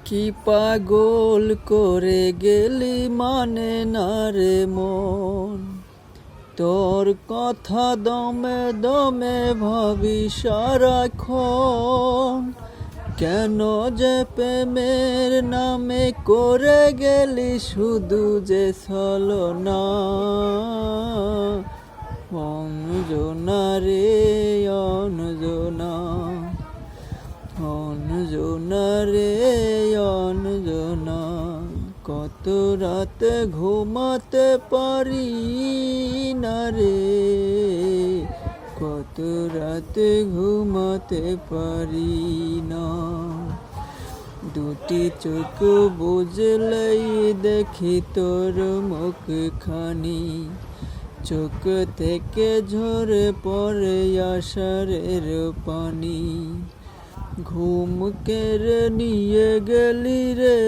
কি পাগল করে গেলি মানে না রে মন, তোর কথা দমে দমে ভাবি সারাক্ষণ। কেন যে প্রেমের নামে করে গেলি শুধু যে ছলনা। অঞ্জনা রে অঞ্জনা, অঞ্জনা রে অঞ্জনা, কত রাতে ঘুমাতে পারি না রে, কত রাতে ঘুমাতে পারি না। দুটি চোখ বুঝলেই দেখি তোর মুখখানি, চোখ থেকে ঝরে পড়ে আষাঢ়ের পানি। ঘুম কেড়ে নিয়ে গেলি রে